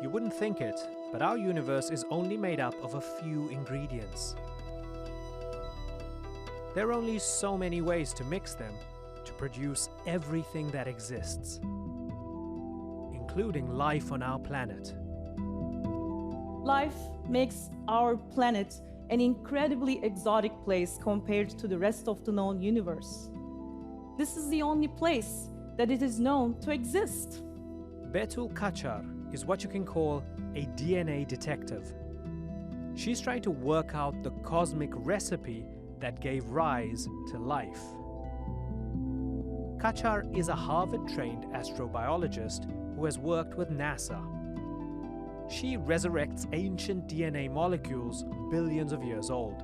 You wouldn't think it, but our universe is only made up of a few ingredients. There are only so many ways to mix them to produce everything that exists, including life on our planet. Life makes our planet an incredibly exotic place compared to the rest of the known universe. This is the only place that it is known to exist. 𝓢𝓾𝓭𝓾 is what you can call a DNA detective. She's trying to work out the cosmic recipe that gave rise to life. 𝓾𝓭𝓾 is a Harvard-trained astrobiologist who has worked with NASA. She resurrects ancient DNA molecules billions of years old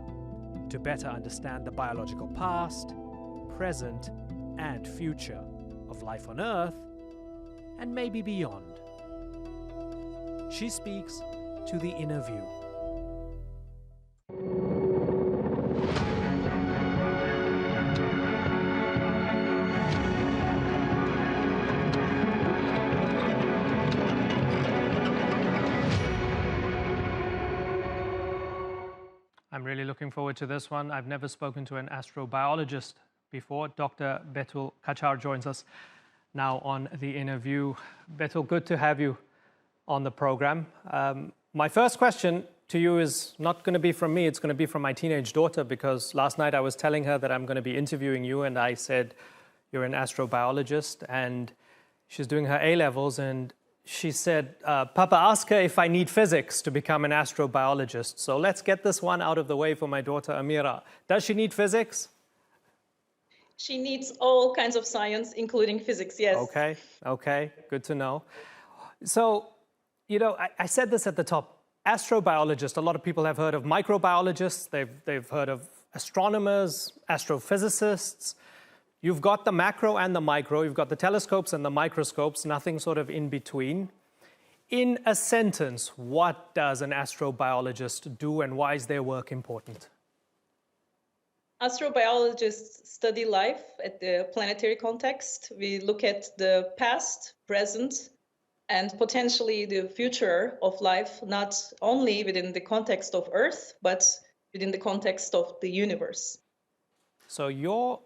to better understand the biological past, present, and future of life on Earth, and maybe beyond. She speaks to the inner view. I'm really looking forward to this one. I've never spoken to an astrobiologist before. Dr. 𝓢𝓾𝓭𝓾 joins us now on the Inner View. Betul, good to have you on the program. My first question to you is not going to be from me, it's going to be from my teenage daughter, because last night I was telling her that I'm going to be interviewing you, and I said, you're an astrobiologist, and she's doing her A-levels, and she said, Papa, ask her if I need physics to become an astrobiologist. So let's get this one out of the way for my daughter, Amira. Does she need physics? She needs all kinds of science, including physics, yes. Okay, good to know. So, you know, I said this at the top. Astrobiologist, a lot of people have heard of microbiologists, they've heard of astronomers, astrophysicists. You've got the macro and the micro, you've got the telescopes and the microscopes, nothing sort of in between. In a sentence, what does an astrobiologist do, and why is their work important? Astrobiologists study life at the planetary context. We look at the past, present, and potentially the future of life, not only within the context of Earth, but within the context of the universe. So you're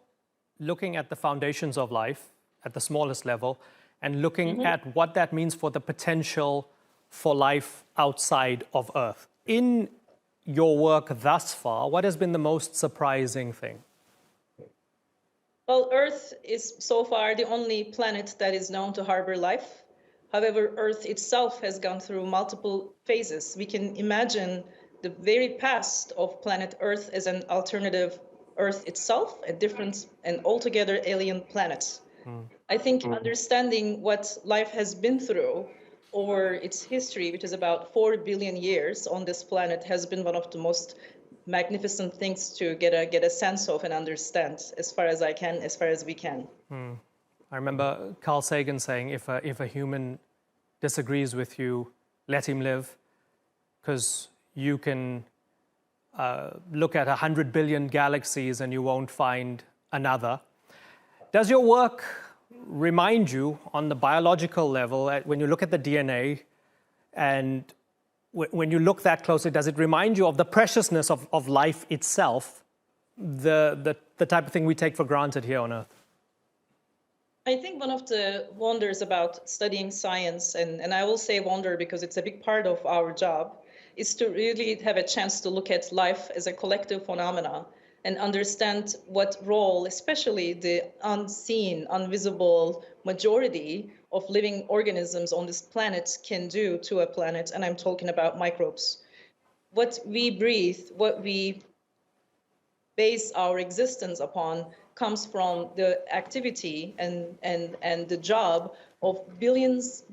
looking at the foundations of life at the smallest level and looking at what that means for the potential for life outside of Earth. In your work thus far, what has been the most surprising thing? Well, Earth is so far the only planet that is known to harbor life. However, Earth itself has gone through multiple phases. We can imagine the very past of planet Earth as an alternative Earth itself, a different and altogether alien planet. I think understanding what life has been through over its history, which is about 4 billion years on this planet, has been one of the most magnificent things to get a sense of and understand, as far as we can. I remember Carl Sagan saying, if a human disagrees with you, let him live, because you can look at 100 billion galaxies and you won't find another. Does your work remind you on the biological level, when you look at the DNA, and when you look that closely, does it remind you of the preciousness of life itself, the type of thing we take for granted here on Earth? I think one of the wonders about studying science, and I will say wonder because it's a big part of our job, is to really have a chance to look at life as a collective phenomena and understand what role, especially the unseen, invisible majority of living organisms on this planet can do to a planet, and I'm talking about microbes. What we breathe, what we base our existence upon, comes from the activity and the job of billions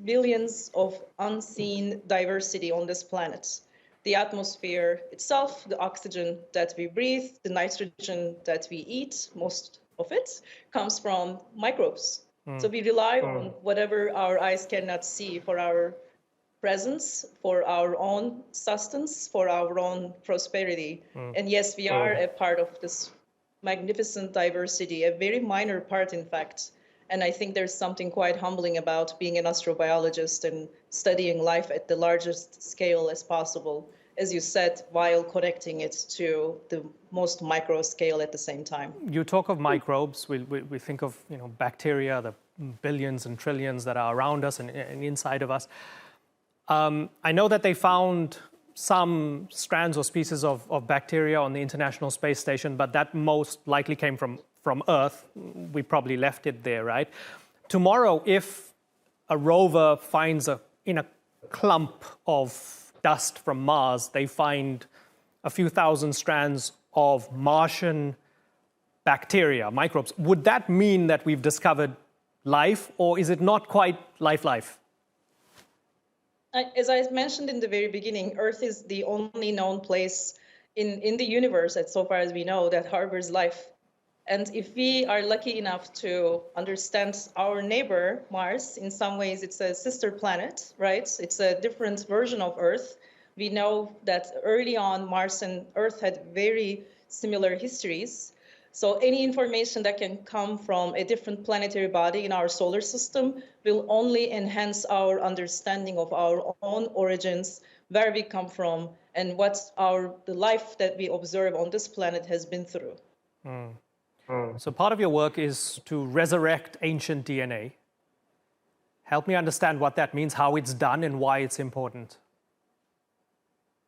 of unseen diversity on this planet. The atmosphere itself, the oxygen that we breathe, the nitrogen that we eat, most of it comes from microbes. So we rely on whatever our eyes cannot see for our presence, for our own sustenance, for our own prosperity. And yes, we are a part of this magnificent diversity, a very minor part, in fact. And I think there's something quite humbling about being an astrobiologist and studying life at the largest scale as possible, as you said, while connecting it to the most micro scale at the same time. You talk of microbes, we think of bacteria, the billions and trillions that are around us and inside of us. I know that they found some strands or species of bacteria on the International Space Station, but that most likely came from Earth. We probably left it there, right? Tomorrow, if a rover finds in a clump of dust from Mars, they find a few thousand strands of Martian bacteria, microbes, would that mean that we've discovered life, or is it not quite life? As I mentioned in the very beginning, Earth is the only known place in the universe, so far as we know, that harbors life. And if we are lucky enough to understand our neighbor, Mars, in some ways it's a sister planet, right? It's a different version of Earth. We know that early on, Mars and Earth had very similar histories. So any information that can come from a different planetary body in our solar system will only enhance our understanding of our own origins, where we come from, and what the life that we observe on this planet has been through. So part of your work is to resurrect ancient DNA. Help me understand what that means, how it's done, and why it's important.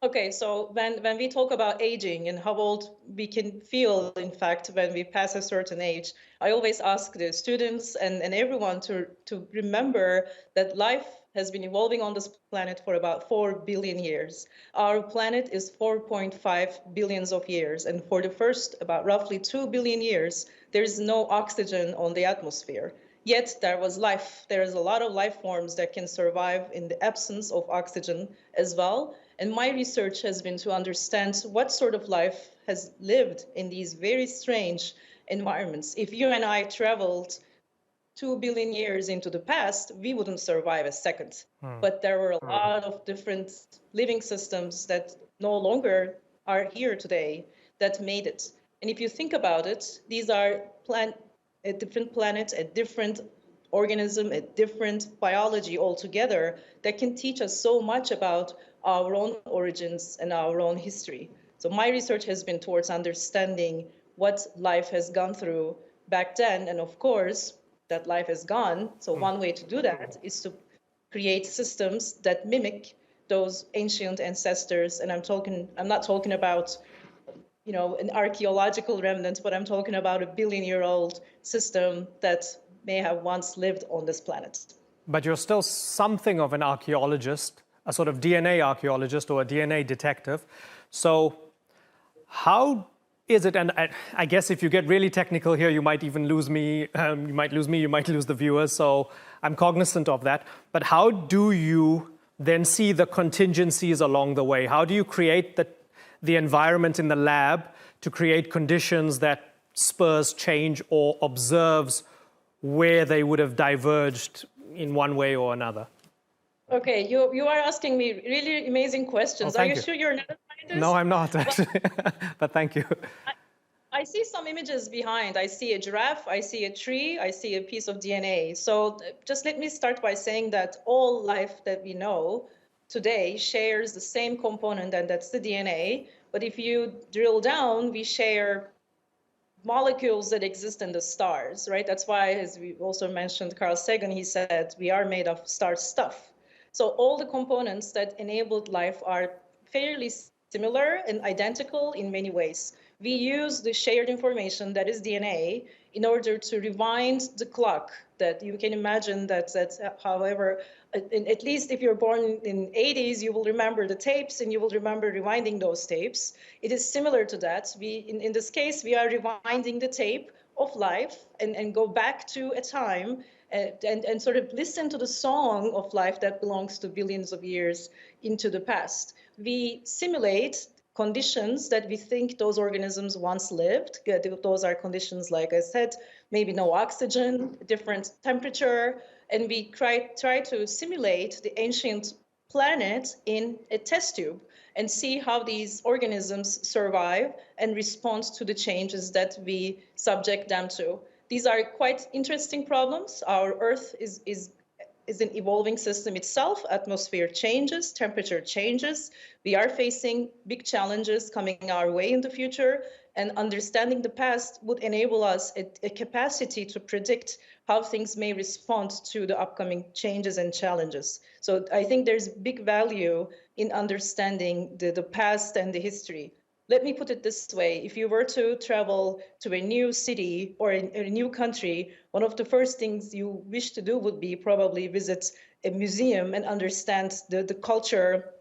Okay, so when we talk about aging and how old we can feel, in fact, when we pass a certain age, I always ask the students and everyone to remember that life has been evolving on this planet for about 4 billion years. Our planet is 4.5 billions of years, and for the first about roughly 2 billion years, there is no oxygen on the atmosphere. Yet there was life. There is a lot of life forms that can survive in the absence of oxygen as well. And my research has been to understand what sort of life has lived in these very strange environments. If you and I traveled 2 billion years into the past, we wouldn't survive a second. But there were a lot of different living systems that no longer are here today that made it. And if you think about it, these are a different planet, a different organism, a different biology altogether that can teach us so much about our own origins and our own history. So my research has been towards understanding what life has gone through back then, and of course, that life has gone. So one way to do that is to create systems that mimic those ancient ancestors. And I'm not talking about an archaeological remnant, but I'm talking about a billion-year-old system that may have once lived on this planet. But you're still something of an archaeologist, a sort of DNA archaeologist or a DNA detective. So how is it, and I guess if you get really technical here, you might even lose me, you might lose the viewers, so I'm cognizant of that. But how do you then see the contingencies along the way? How do you create the environment in the lab to create conditions that spurs change or observes where they would have diverged in one way or another? Okay, you are asking me really amazing questions. Are you sure you're not a scientist? No, I'm not actually, but thank you. I see some images behind. I see a giraffe, I see a tree, I see a piece of DNA. So just let me start by saying that all life that we know today shares the same component, and that's the DNA. But if you drill down, we share molecules that exist in the stars, right? That's why, as we also mentioned, Carl Sagan, he said, we are made of star stuff. So all the components that enabled life are fairly similar and identical in many ways. We use the shared information that is DNA in order to rewind the clock. That you can imagine that however, at least if you're born in 80s, you will remember the tapes and you will remember rewinding those tapes. It is similar to that. In this case, we are rewinding the tape of life and go back to a time and sort of listen to the song of life that belongs to billions of years into the past. We simulate conditions that we think those organisms once lived. Those are conditions, like I said, maybe no oxygen, different temperature, and we try to simulate the ancient planet in a test tube and see how these organisms survive and respond to the changes that we subject them to. these are quite interesting problems. Our Earth is an evolving system itself. Atmosphere changes, temperature changes. We are facing big challenges coming our way in the future, and understanding the past would enable us a capacity to predict how things may respond to the upcoming changes and challenges. So I think there's big value in understanding the past and the history. Let me put it this way. If you were to travel to a new city or a new country, one of the first things you wish to do would be probably visit a museum and understand the culture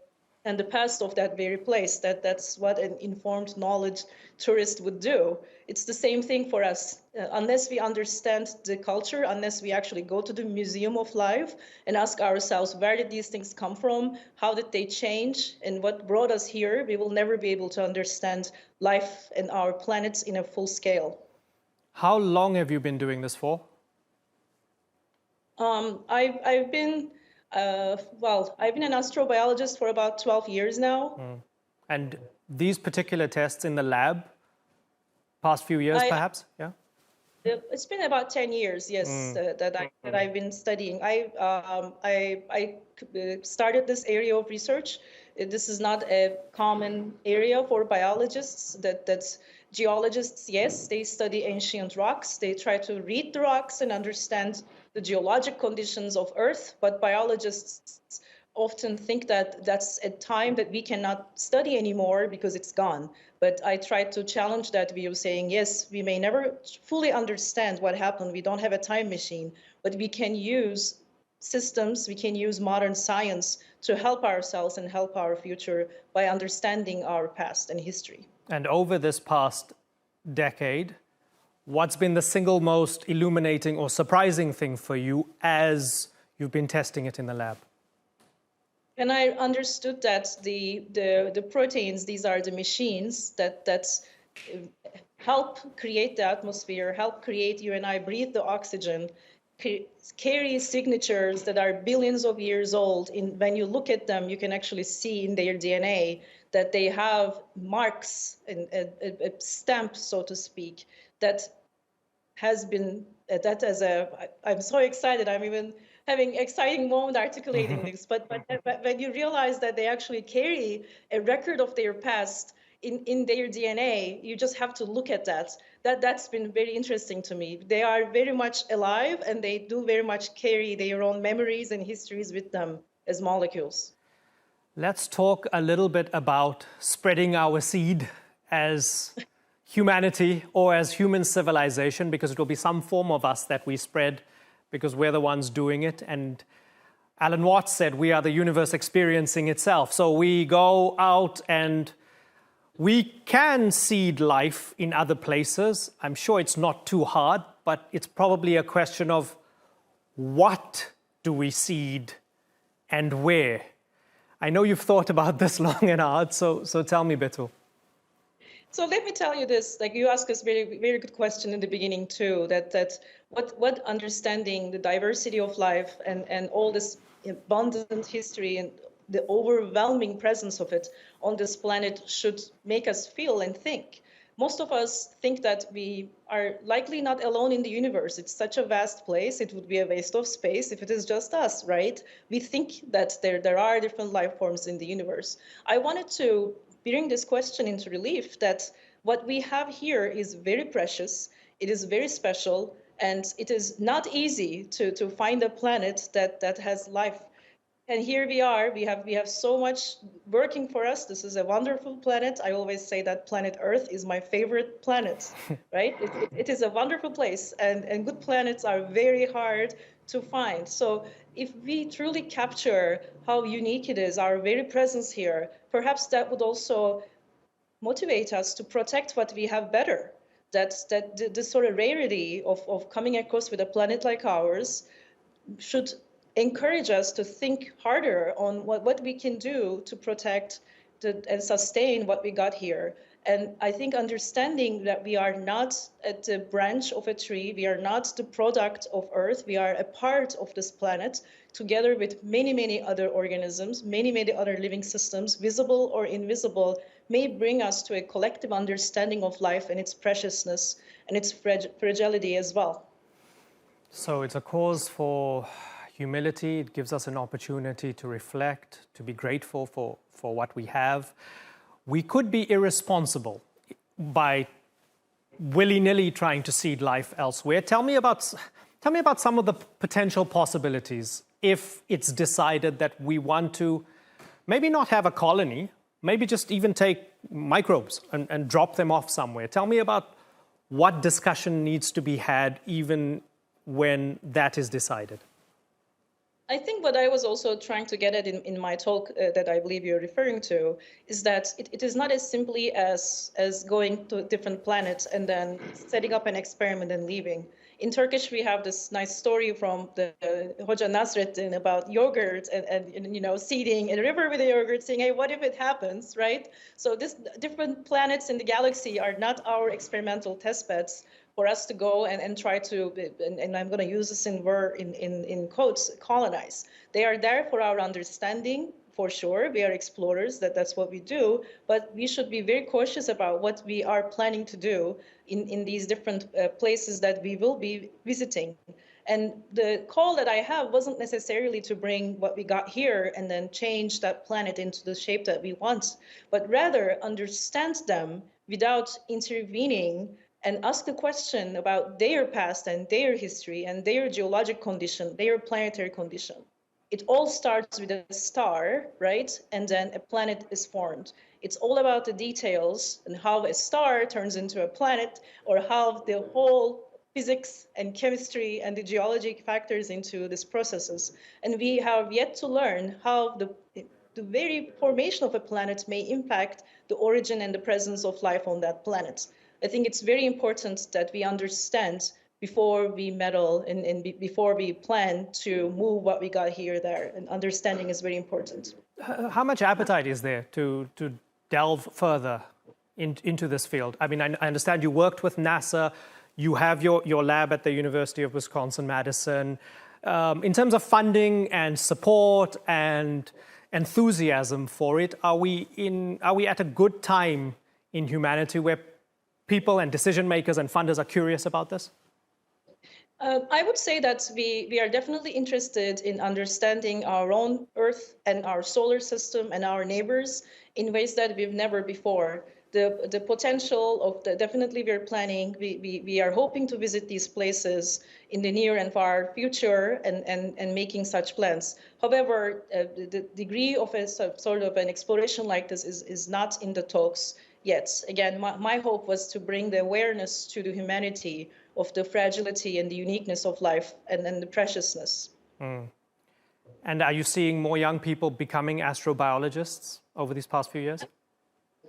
and the past of that very place. That's what an informed knowledge tourist would do. It's the same thing for us. Unless we understand the culture, unless we actually go to the Museum of Life and ask ourselves, where did these things come from? How did they change? And what brought us here? We will never be able to understand life and our planets in a full scale. How long have you been doing this for? I've been an astrobiologist for about 12 years now. And these particular tests in the lab, past few years perhaps? Yeah. It's been about 10 years, yes, that I've been studying. I started this area of research. This is not a common area for biologists. That's geologists, yes, they study ancient rocks. They try to read the rocks and understand the geologic conditions of Earth. But biologists often think that that's a time that we cannot study anymore because it's gone. But I try to challenge that view, saying, yes, we may never fully understand what happened. We don't have a time machine, but we can use systems, we can use modern science to help ourselves and help our future by understanding our past and history. And over this past decade, what's been the single most illuminating or surprising thing for you as you've been testing it in the lab? And I understood that the proteins, these are the machines that help create the atmosphere, help create you and I breathe the oxygen, carry signatures that are billions of years old. When you look at them, you can actually see in their DNA that they have marks, a stamp, so to speak, that has been, I'm so excited, I'm even having exciting moment articulating this, but when you realize that they actually carry a record of their past in their DNA, you just have to look at that. That's been very interesting to me. They are very much alive and they do very much carry their own memories and histories with them as molecules. Let's talk a little bit about spreading our seed as humanity or as human civilization, because it will be some form of us that we spread because we're the ones doing it. And Alan Watts said, we are the universe experiencing itself. So we go out and we can seed life in other places. I'm sure it's not too hard, but it's probably a question of what do we seed and where? I know you've thought about this long and hard, so tell me, Betul. So let me tell you this, like you asked us very, very good question in the beginning too, that what understanding the diversity of life and all this abundant history and the overwhelming presence of it on this planet should make us feel and think. Most of us think that we are likely not alone in the universe. It's such a vast place. It would be a waste of space if it is just us, right? We think that there are different life forms in the universe. I wanted to bring this question into relief that what we have here is very precious, it is very special, and it is not easy to find a planet that has life. And here we are, we have so much working for us. This is a wonderful planet. I always say that planet Earth is my favorite planet, right? It is a wonderful place, and good planets are very hard to find. So if we truly capture how unique it is, our very presence here, perhaps that would also motivate us to protect what we have better. That the sort of rarity of coming across with a planet like ours should encourage us to think harder on what we can do to protect and sustain what we got here. And I think understanding that we are not at the branch of a tree, we are not the product of Earth, we are a part of this planet, together with many, many other organisms, many, many other living systems, visible or invisible, may bring us to a collective understanding of life and its preciousness and its fragility as well. So it's a cause for humility. It gives us an opportunity to reflect, to be grateful for what we have. We could be irresponsible by willy-nilly trying to seed life elsewhere. Tell me about some of the potential possibilities if it's decided that we want to maybe not have a colony, maybe just even take microbes and drop them off somewhere. Tell me about what discussion needs to be had even when that is decided. I think what I was also trying to get at in my talk that I believe you're referring to is that it is not as simply as going to different planets and then setting up an experiment and leaving. In Turkish, we have this nice story from the 𝓢𝓾𝓭𝓾 𝓟𝓪𝓷𝓭 you know, about yogurt and seeding a river with a yogurt, saying, hey, what if it happens, right? So these different planets in the galaxy are not our experimental test beds for us to go and try to, and I'm going to use this in quotes, colonize. They are there for our understanding, for sure. We are explorers, that's what we do, but we should be very cautious about what we are planning to do in these different places that we will be visiting. And the call that I have wasn't necessarily to bring what we got here and then change that planet into the shape that we want, but rather understand them without intervening and ask the question about their past and their history and their geologic condition, their planetary condition. It all starts with a star, right? And then a planet is formed. It's all about the details and how a star turns into a planet, or how the whole physics and chemistry and the geologic factors into these processes. And we have yet to learn how the very formation of a planet may impact the origin and the presence of life on that planet. I think it's very important that we understand before we meddle and before we plan to move what we got here there. And understanding is very important. How much appetite is there to delve further into this field? I mean, I understand you worked with NASA. You have your lab at the University of Wisconsin-Madison. In terms of funding and support and enthusiasm for it, are we at a good time in humanity where people and decision makers and funders are curious about this? I would say that we are definitely interested in understanding our own Earth and our solar system and our neighbors in ways that we've never before. The potential of definitely we're planning, we are hoping to visit these places in the near and far future and making such plans. However, the degree of a sort of an exploration like this is not in the talks yet. Again, my hope was to bring the awareness to the humanity of the fragility and the uniqueness of life and the preciousness. And are you seeing more young people becoming astrobiologists over these past few years?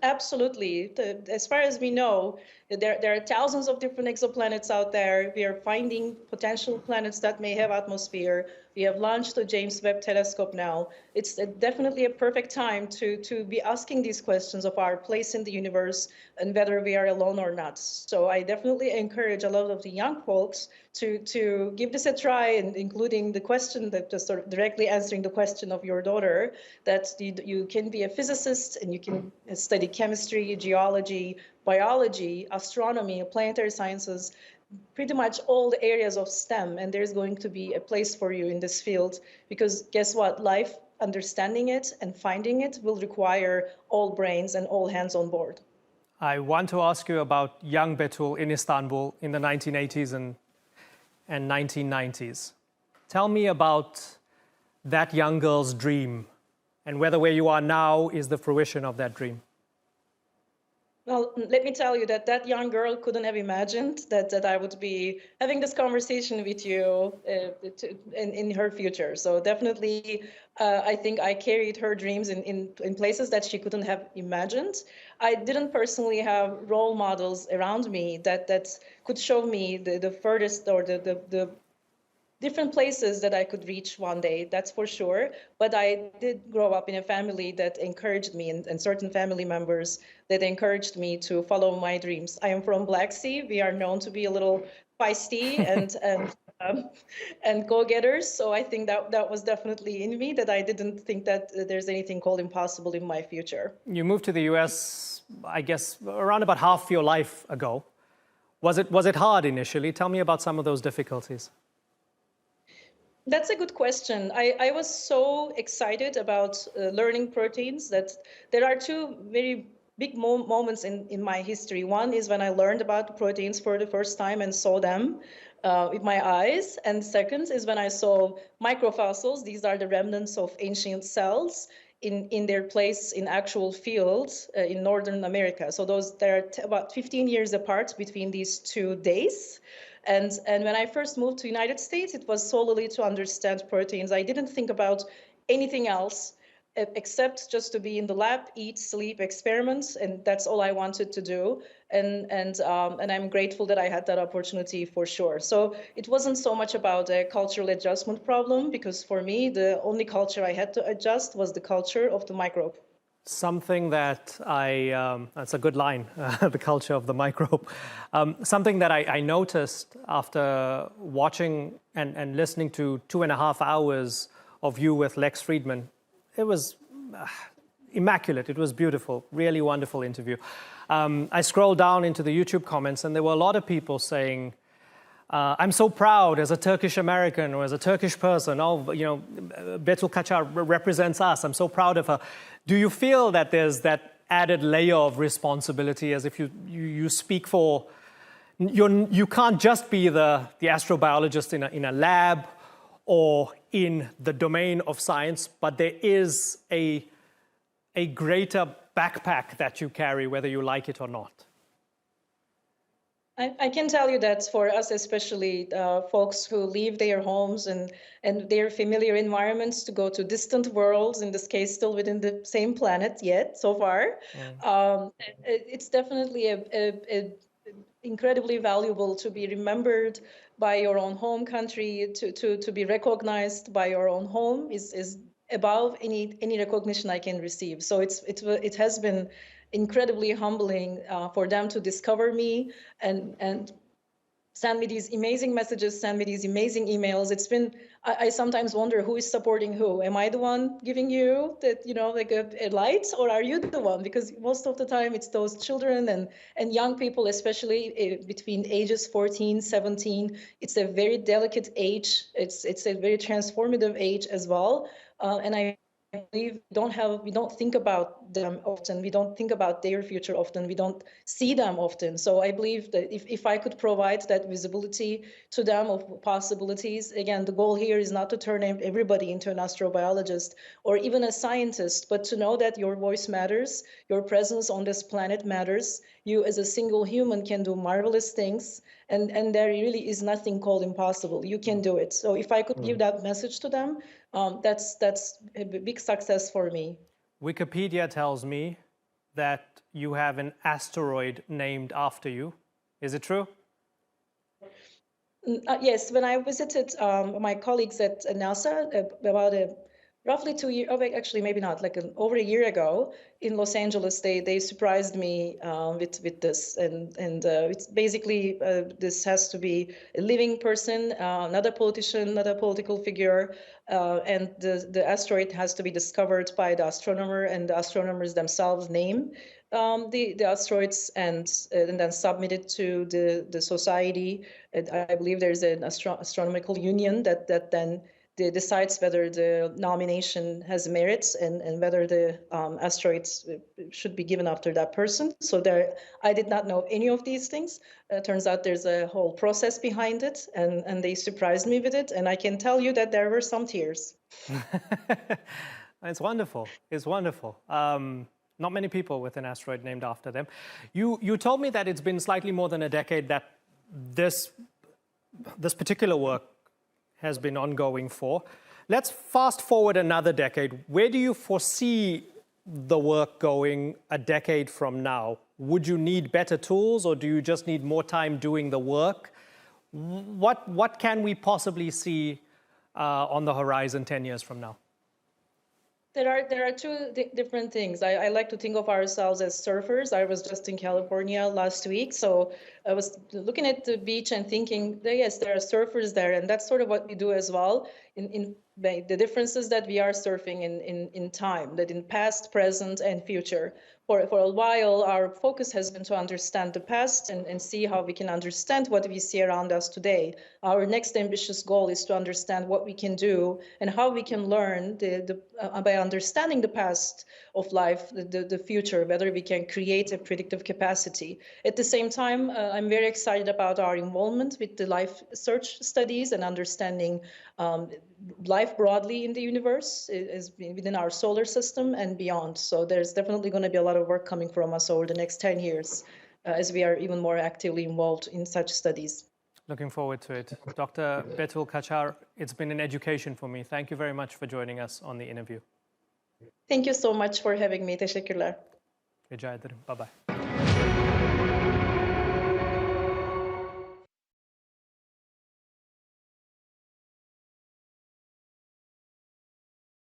Absolutely. As far as we know, there are thousands of different exoplanets out there. We are finding potential planets that may have atmosphere. We have launched the James Webb Telescope now. It's definitely a perfect time to be asking these questions of our place in the universe and whether we are alone or not. So I definitely encourage a lot of the young folks to give this a try, and including the question that just sort of directly answering the question of your daughter, that you can be a physicist and you can study chemistry, geology, biology, astronomy, planetary sciences, pretty much all the areas of STEM, and there's going to be a place for you in this field, because guess what? Life, understanding it and finding it will require all brains and all hands on board. I want to ask you about young Betul in Istanbul in the 1980s and 1990s. Tell me about that young girl's dream and whether where you are now is the fruition of that dream. Well, let me tell you that young girl couldn't have imagined that I would be having this conversation with you in her future. So definitely, I think I carried her dreams in places that she couldn't have imagined. I didn't personally have role models around me that could show me the furthest or the different places that I could reach one day, that's for sure. But I did grow up in a family that encouraged me, and certain family members that encouraged me to follow my dreams. I am from Black Sea. We are known to be a little feisty, and and go-getters. So I think that was definitely in me, that I didn't think that there's anything called impossible in my future. You moved to the US, I guess, around about half your life ago. Was it hard initially? Tell me about some of those difficulties. That's a good question. I was so excited about learning proteins that there are two very big moments in my history. One is when I learned about proteins for the first time and saw them with my eyes. And second is when I saw microfossils. These are the remnants of ancient cells in their place in actual fields in Northern America. So they're about 15 years apart between these 2 days. And when I first moved to the United States, it was solely to understand proteins. I didn't think about anything else except just to be in the lab, eat, sleep, experiment, and that's all I wanted to do. And I'm grateful that I had that opportunity for sure. So it wasn't so much about a cultural adjustment problem, because for me, the only culture I had to adjust was the culture of the microbe. Something that that's a good line, the culture of the microbe. Something that I noticed after watching and listening to 2.5 hours of you with Lex Fridman, it was immaculate. It was beautiful, really wonderful interview. I scrolled down into the YouTube comments and there were a lot of people saying, I'm so proud as a Turkish American or as a Turkish person. Oh, you know, 𝓢𝓾𝓭𝓾 𝓟𝓪𝓷𝓭 represents us. I'm so proud of her. Do you feel that there's that added layer of responsibility, as if you speak for, you can't just be the astrobiologist in a lab or in the domain of science, but there is a greater backpack that you carry, whether you like it or not? I can tell you that for us, especially folks who leave their homes and their familiar environments to go to distant worlds, in this case, still within the same planet yet so far, it's definitely a incredibly valuable to be remembered by your own home country, to be recognized by your own home is above any recognition I can receive. So it has been incredibly humbling for them to discover me and send me these amazing messages, send me these amazing emails. It's been, I sometimes wonder who is supporting who. Am I the one giving you that, you know, like a light, or are you the one? Because most of the time it's those children and young people, especially between ages 14, 17. It's a very delicate age. It's a very transformative age as well. And I believe we don't think about them often. We don't think about their future often. We don't see them often. So I believe that if I could provide that visibility to them of possibilities, again, the goal here is not to turn everybody into an astrobiologist or even a scientist, but to know that your voice matters, your presence on this planet matters. You as a single human can do marvelous things, and there really is nothing called impossible. You can do it. So if I could give that message to them, that's a big success for me. Wikipedia tells me that you have an asteroid named after you. Is it true? Yes, when I visited my colleagues at NASA about roughly 2 years, actually maybe not, like over a year ago in Los Angeles, they surprised me with this, and it's basically this has to be a living person, not a politician, not a political figure, and the asteroid has to be discovered by the astronomer, and the astronomers themselves name the asteroids and then submitted to the society. And I believe there's an astronomical union that then decides whether the nomination has merits and whether the asteroids should be given after that person. So I did not know any of these things. Turns out there's a whole process behind it, and they surprised me with it. And I can tell you that there were some tears. It's wonderful. It's wonderful. Not many people with an asteroid named after them. You told me that it's been slightly more than a decade that this particular work has been ongoing for. Let's fast forward another decade. Where do you foresee the work going a decade from now? Would you need better tools, or do you just need more time doing the work? What can we possibly see on the horizon 10 years from now? There are two different things. I like to think of ourselves as surfers. I was just in California last week, so I was looking at the beach and thinking, yes, there are surfers there, and that's sort of what we do as well. In the differences that we are surfing in time, that in past, present, and future. For a while, our focus has been to understand the past and see how we can understand what we see around us today. Our next ambitious goal is to understand what we can do and how we can learn by understanding the past of life, the future, whether we can create a predictive capacity. At the same time, I'm very excited about our involvement with the life search studies and understanding life broadly in the universe, is within our solar system and beyond. So there's definitely going to be a lot of work coming from us over the next 10 years as we are even more actively involved in such studies. Looking forward to it. Dr. 𝓢𝓾𝓭𝓾, it's been an education for me. Thank you very much for joining us on the interview. Thank you so much for having me. Teşekkürler. Rica ederim. Bye-bye.